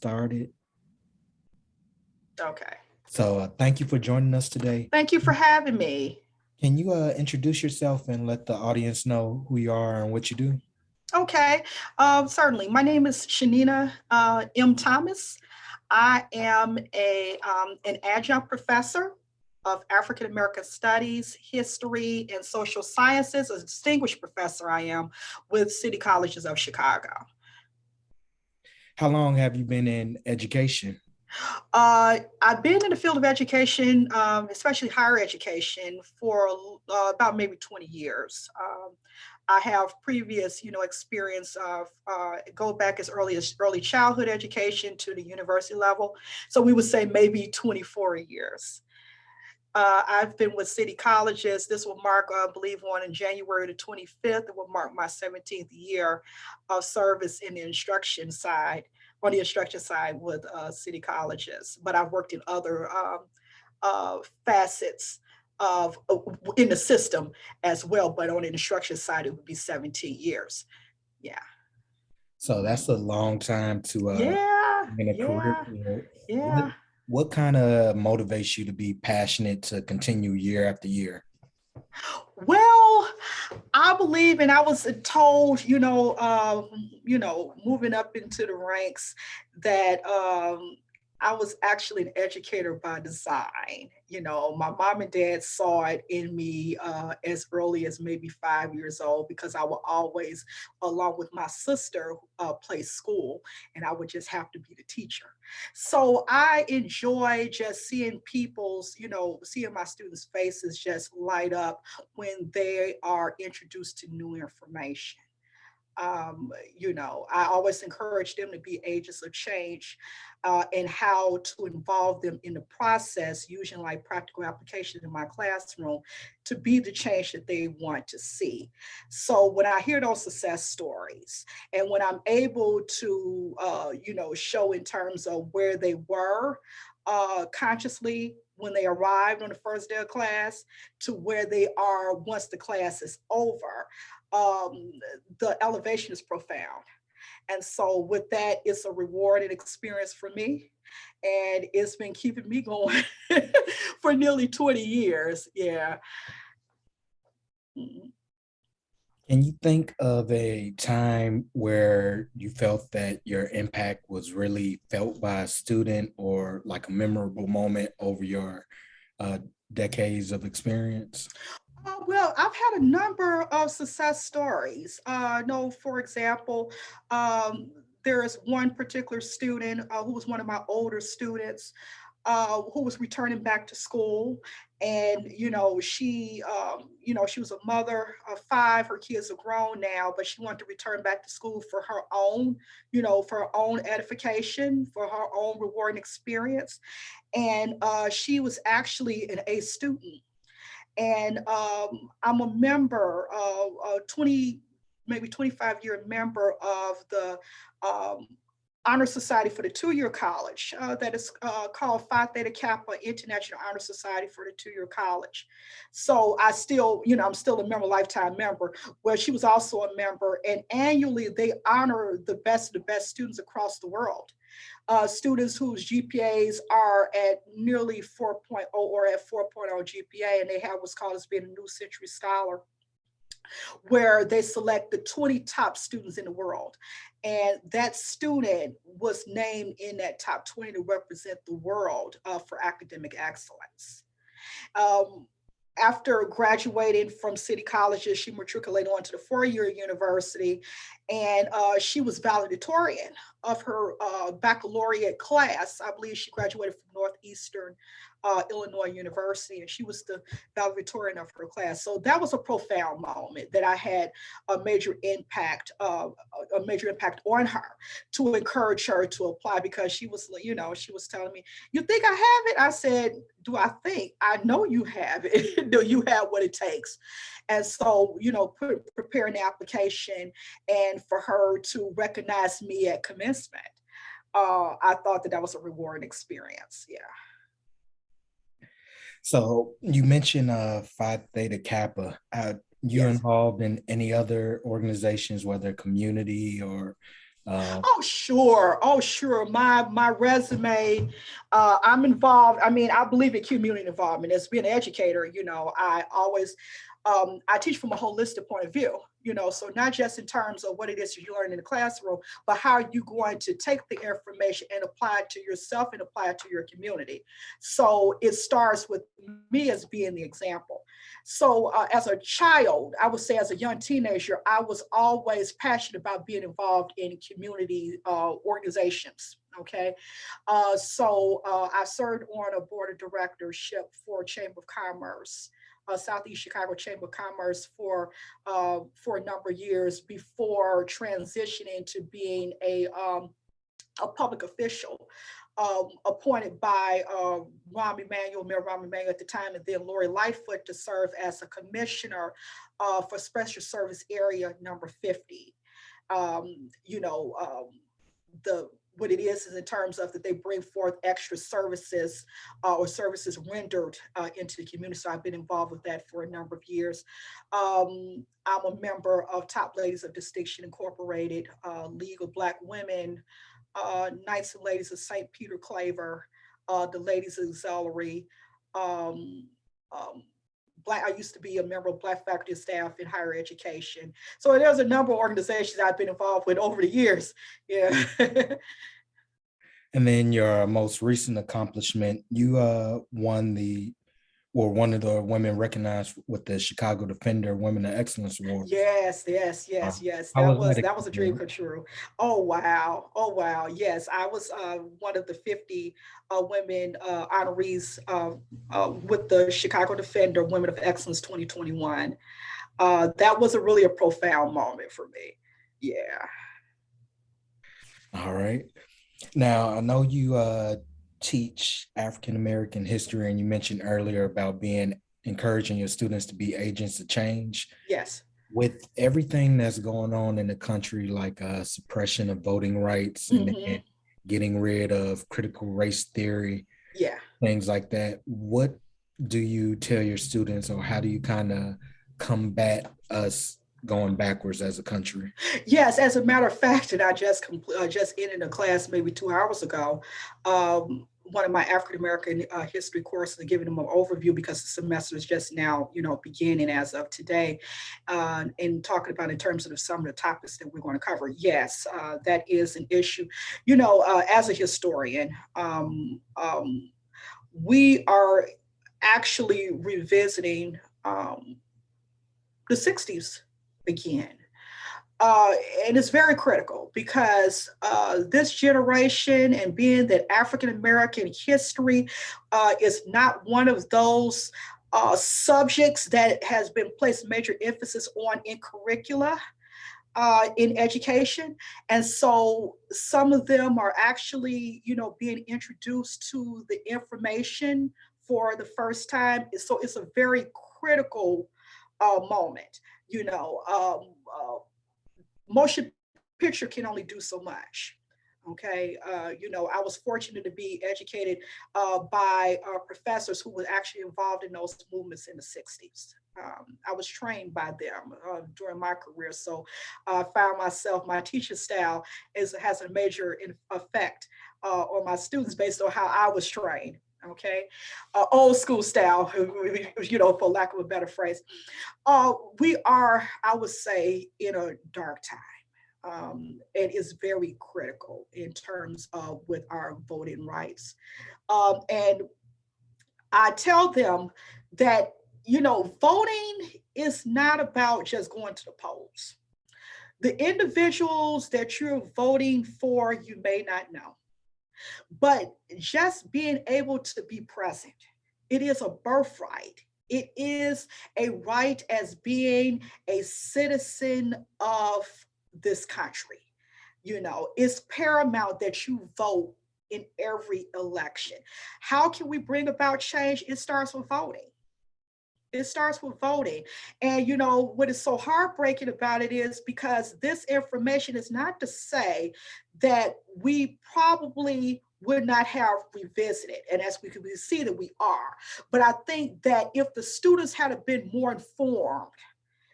started. Okay. So thank you for joining us today. Thank you for having me. Can you introduce yourself and let the audience know who you are and what you do? Okay, certainly. My name is Shanina M. Thomas. I am an adjunct professor of African American Studies, History, and Social Sciences, a distinguished professor I am with City Colleges of Chicago. How long have you been in education? I've been in the field of education, especially higher education, for about maybe 20 years. I have previous, experience of go back as early as early childhood education to the university level. So we would say maybe 24 years. I've been with City Colleges. This will mark, I believe, on in January the 25th. It will mark my 17th year of service in the instruction side, on the instruction side with City Colleges. But I've worked in other facets of in the system as well. But on the instruction side, it would be 17 years. Yeah. So that's a long time to Yeah. in a career Yeah. field. What Yeah. what kind of motivates you to be passionate to continue year after year? Well, I believe, and I was told, moving up into the ranks, that I was actually an educator by design. My mom and dad saw it in me as early as maybe 5 years old because I would always, along with my sister, play school, and I would just have to be the teacher. So I enjoy just seeing people's, seeing my students' faces just light up when they are introduced to new information. I always encourage them to be agents of change and how to involve them in the process using like practical application in my classroom to be the change that they want to see. So when I hear those success stories and when I'm able to, show in terms of where they were consciously when they arrived on the first day of class to where they are once the class is over, um, the elevation is profound. And so, with that, it's a rewarding experience for me. And it's been keeping me going for nearly 20 years. Yeah. Mm. Can you think of a time where you felt that your impact was really felt by a student or like a memorable moment over your uh, decades of experience? Well, I've had a number of success stories. No, for example, there is one particular student who was one of my older students who was returning back to school, and she was a mother of five. Her kids are grown now, but she wanted to return back to school for her own, for her own edification, for her own rewarding experience, and she was actually an A student, and I'm a member, a 20, maybe 25-year member of the um, Honor Society for the two-year college that is called Phi Theta Kappa International Honor Society for the two-year college. So I still, I'm still a member, lifetime member, where she was also a member. And annually they honor the best students across the world. Students whose GPAs are at nearly 4.0 or at 4.0 GPA, and they have what's called as being a New Century Scholar, where they select the 20 top students in the world. And that student was named in that top 20 to represent the world for academic excellence. Um, After graduating from City Colleges, she matriculated on to the four-year university, and she was valedictorian of her baccalaureate class. I believe she graduated from Northeastern Illinois University, and she was the valedictorian of her class. So that was a profound moment that I had a major impact, on her to encourage her to apply because she was telling me, "You think I have it?" I said, "Do I think? I know you have it. Do you have what it takes?" And so, preparing the application and for her to recognize me at commencement, I thought that that was a rewarding experience. Yeah. So you mentioned Phi Theta Kappa. You Yes. involved in any other organizations, whether community or Uh, Oh, sure. Oh, sure. My resume, I'm involved. I mean, I believe in community involvement. As being an educator, I always I teach from a holistic point of view, so not just in terms of what it is you learn in the classroom, but how are you going to take the information and apply it to yourself and apply it to your community. So it starts with me as being the example. So as a child, I would say as a young teenager, I was always passionate about being involved in community organizations. Okay, I served on a board of directorship for Chamber of Commerce, Southeast Chicago Chamber of Commerce for a number of years before transitioning to being a public official appointed by Mayor Rahm Emanuel at the time, and then Lori Lightfoot to serve as a commissioner for Special Service Area number 50. You know, the what it is in terms of that they bring forth extra services or services rendered into the community. So I've been involved with that for a number of years. I'm a member of Top Ladies of Distinction Incorporated, League of Black Women, Knights and Ladies of St. Peter Claver, the Ladies Auxiliary. Um, um, Black, I used to be a member of Black faculty and staff in higher education. So there's a number of organizations I've been involved with over the years. Yeah. and then your most recent accomplishment, you won the or one of the women recognized with the Chicago Defender Women of Excellence Awards. Yes, yes, Uh, yes, yes. how That was was that that was a dream experience? come true. Oh wow. Oh wow. Yes, I was one of the 50 women honorees with the Chicago Defender Women of Excellence 2021. That was a profound moment for me. Yeah. All right. Now, I know you teach African American history, and you mentioned earlier about being encouraging your students to be agents of change. Yes. With everything that's going on in the country, like suppression of voting rights and then Hmm. getting rid of critical race theory, Yeah. things like that, what do you tell your students, or how do you kind of combat us going backwards as a country? Yes, as a matter of fact, and I just ended a class maybe 2 hours ago. One of my African American history courses, and giving them an overview because the semester is just now, beginning as of today, and talking about in terms of some of the topics that we're going to cover. Yes, that is an issue. As a historian, we are actually revisiting the '60s again, uh, and it's very critical because this generation, and being that African American history is not one of those subjects that has been placed major emphasis on in curricula in education. And so some of them are actually, being introduced to the information for the first time. So it's a very critical moment. You know, motion picture can only do so much. Okay, I was fortunate to be educated by professors who were actually involved in those movements in the '60s. I was trained by them during my career, so I found myself, my teaching style has a major effect on my students based on how I was trained. Okay, old school style, for lack of a better phrase. We are, I would say, in a dark time. It is very critical in terms of with our voting rights. And I tell them that, voting is not about just going to the polls. The individuals that you're voting for, you may not know, but just being able to be present, it is a birthright. It is a right as being a citizen of this country. It's paramount that you vote in every election. How can we bring about change? It starts with voting. It starts with voting. And what is so heartbreaking about it is because this information is not to say that we probably would not have revisited. And as we can see that we are. But I think that if the students had been more informed,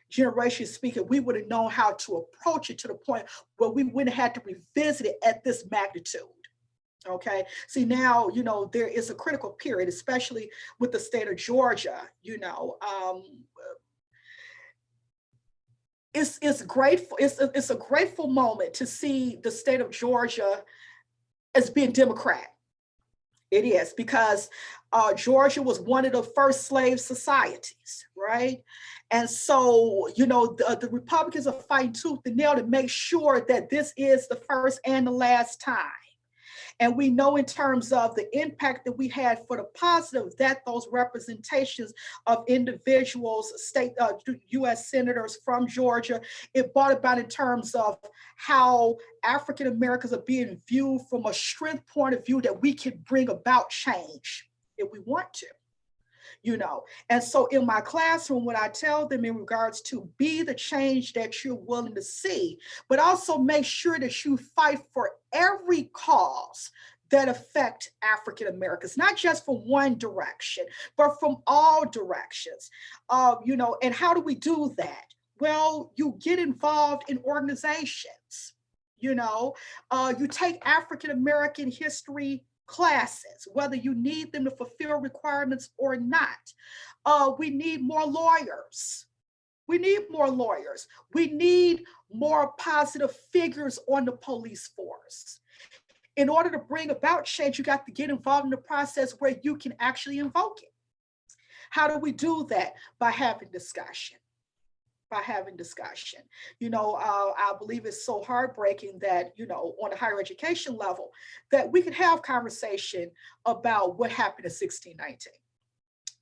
generation speaking, we would have known how to approach it to the point where we wouldn't have had to revisit it at this magnitude. Okay. See, now, there is a critical period, especially with the state of Georgia. It's grateful. It's a grateful moment to see the state of Georgia as being Democrat. It is because Georgia was one of the first slave societies, right? And so, the Republicans are fighting tooth and nail to make sure that this is the first and the last time. And we know in terms of the impact that we had for the positive, that those representations of individuals, state U.S. senators from Georgia, it brought about in terms of how African Americans are being viewed from a strength point of view that we can bring about change if we want to you know. And so in my classroom, what I tell them in regards to be the change that you're willing to see, but also make sure that you fight for every cause that affect African Americans, not just from one direction, but from all directions. And how do we do that? Well, you get involved in organizations. You take African American history classes, whether you need them to fulfill requirements or not. We need more lawyers. We need more lawyers. We need more positive figures on the police force. In order to bring about change, you got to get involved in the process where you can actually invoke it. How do we do that? By having discussion. By having discussion. I believe it's so heartbreaking that, on a higher education level, that we could have conversation about what happened in 1619.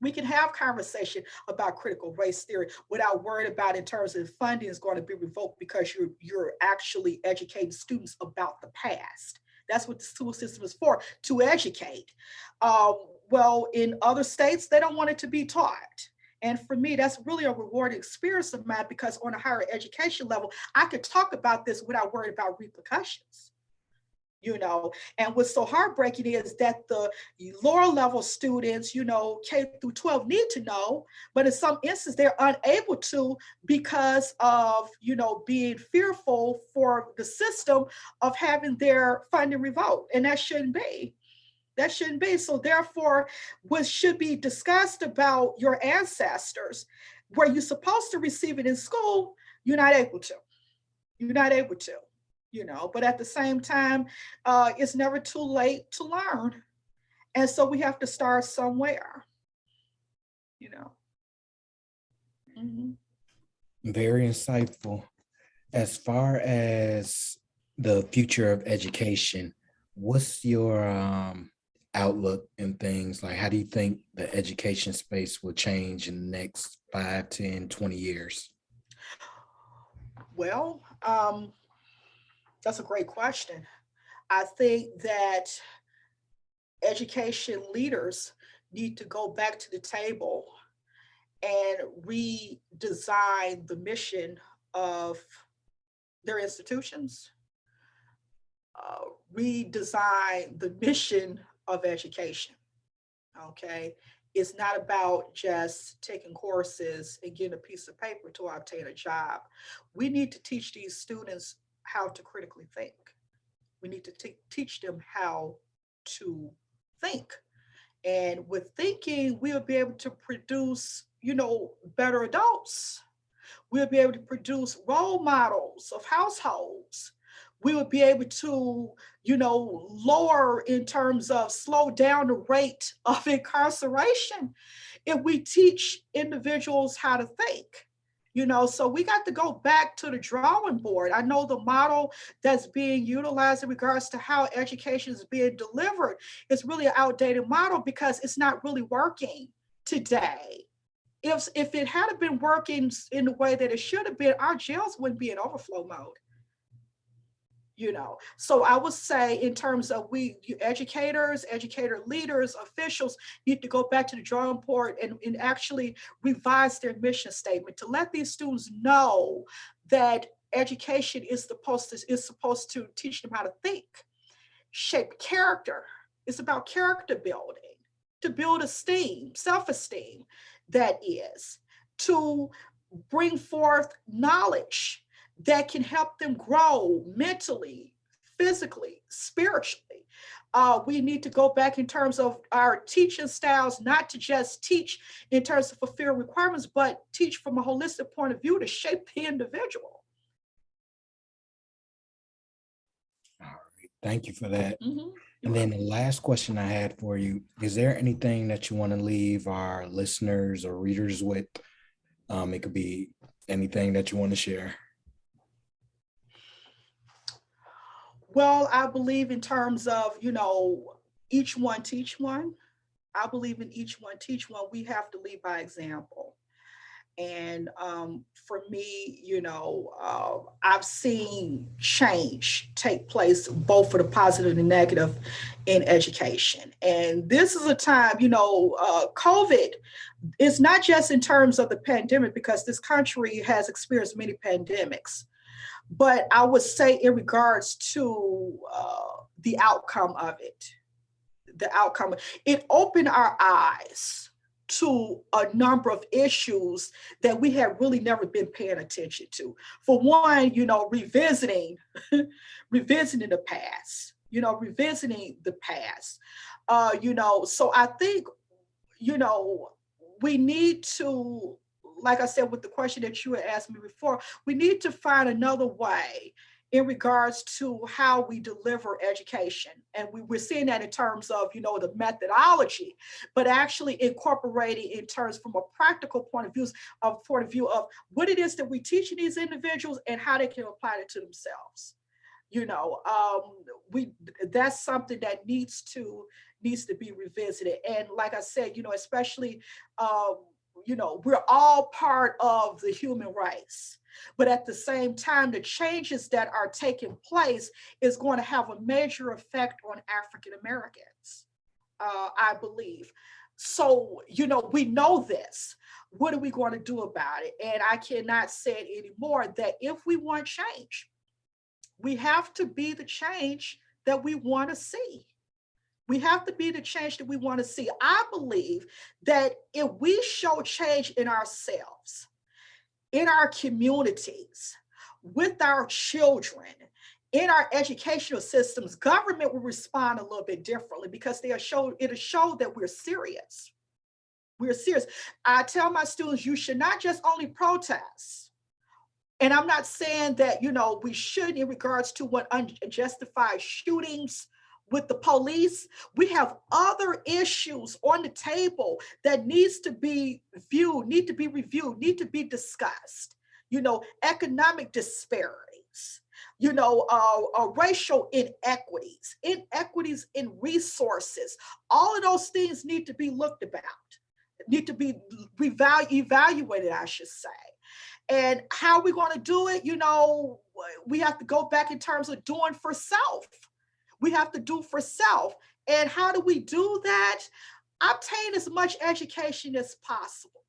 We can have conversation about critical race theory without worrying about in terms of funding is going to be revoked because you're actually educating students about the past. That's what the school system is for, to educate. Well, in other states, they don't want it to be taught. And for me, that's really a rewarding experience of mine because on a higher education level, I could talk about this without worrying about repercussions. And what's so heartbreaking is that the lower level students, K through 12 need to know, but in some instances they're unable to because of, being fearful for the system of having their funding revoked. And that shouldn't be. That shouldn't be. So therefore, what should be discussed about your ancestors, where you're supposed to receive it in school, you're not able to. You're not able to, but at the same time, it's never too late to learn. And so we have to start somewhere, you know. Mhm. Very insightful. As far as the future of education, what's your outlook and things like how do you think the education space will change in the next 5, 10, 20 years? Well, that's a great question. I think that education leaders need to go back to the table and redesign the mission of their institutions, uh, redesign the mission of education. Okay. It's not about just taking courses and getting a piece of paper to obtain a job. We need to teach these students how to critically think. We need to teach them how to think. And with thinking, we'll be able to produce, better adults. We'll be able to produce role models of households. We would be able to, lower in terms of slow down the rate of incarceration if we teach individuals how to think. So we got to go back to the drawing board. I know the model that's being utilized in regards to how education is being delivered is really an outdated model because it's not really working today. If it had been working in the way that it should have been, our jails wouldn't be in overflow mode. So I would say in terms of we educators, educator leaders, officials need to go back to the drawing board and actually revise their mission statement to let these students know that education is supposed to teach them how to think, shape character. It's about character building, to build esteem, self-esteem, that is, to bring forth knowledge that can help them grow mentally, physically, spiritually. We need to go back in terms of our teaching styles, not to just teach in terms of fulfill requirements, but teach from a holistic point of view to shape the individual. All right. Thank you for that. Mm-hmm. And then the last question I had for you, is there anything that you want to leave our listeners or readers with? It could be anything that you want to share. Well, I believe in terms of, each one teach one. I believe in each one teach one. We have to lead by example. And for me, I've seen change take place both for the positive and negative in education. And this is a time, COVID is not just in terms of the pandemic, because this country has experienced many pandemics, but I would say in regards to the outcome of it, it opened our eyes to a number of issues that we had really never been paying attention to. For one, revisiting, revisiting the past, revisiting the past. So I think, you know, we need to, like I said, with the question that you had asked me before, we need to find another way in regards to how we deliver education. And we're seeing that in terms of, the methodology, but actually incorporating in terms from a practical point of view of what it is that we teach these individuals and how they can apply it to themselves. You know, we that's something that needs to be revisited. And like I said, especially we're all part of the human race. But at the same time, the changes that are taking place is going to have a major effect on African Americans, I believe. So, we know this. What are we going to do about it? And I cannot say it anymore that if we want change, we have to be the change that we want to see. We have to be the change that we want to see. I believe that if we show change in ourselves, in our communities, with our children, in our educational systems, government will respond a little bit differently because it'll show that we're serious. We're serious. I tell my students, you should not just only protest. And I'm not saying that, we should in regards to what unjustified shootings with the police. We have other issues on the table that needs to be viewed, need to be reviewed, need to be discussed. Economic disparities, racial inequities in resources. All of those things need to be looked about, need to be evaluated, I should say. And how are we going to do it? We have to go back in terms of doing for self. We have to do for self. And how do we do that? Obtain as much education as possible.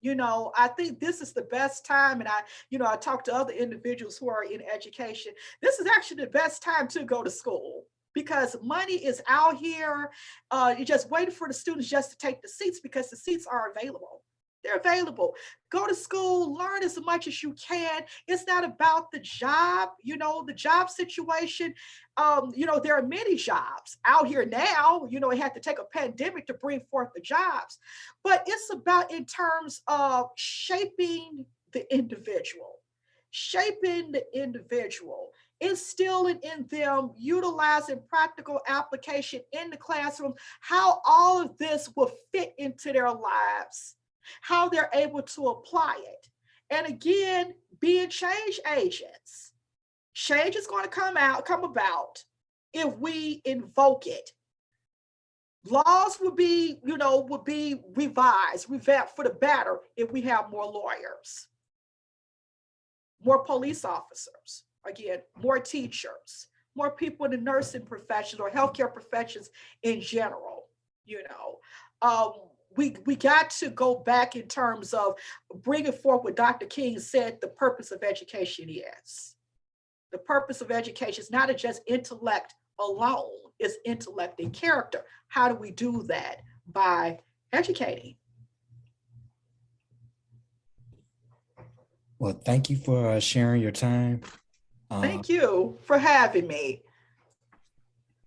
I think this is the best time. And I talk to other individuals who are in education. This is actually the best time to go to school because money is out here. You're just waiting for the students just to take the seats because the seats are available. They're available. Go to school, learn as much as you can. It's not about the job, the job situation. There are many jobs out here now. It had to take a pandemic to bring forth the jobs. But it's about in terms of shaping the individual, instilling in them, utilizing practical application in the classroom, how all of this will fit into their lives, how they're able to apply it. And again, being change agents. Change is going to come about if we invoke it. Laws will be revised, revamped for the better if we have more lawyers, more police officers, again, more teachers, more people in the nursing professions or healthcare professions in general. We got to go back in terms of bringing forth what Dr. King said the purpose of education is. The purpose of education is not just intellect alone, it's intellect and character. How do we do that? By educating. Well, thank you for sharing your time. Um, Thank you for having me.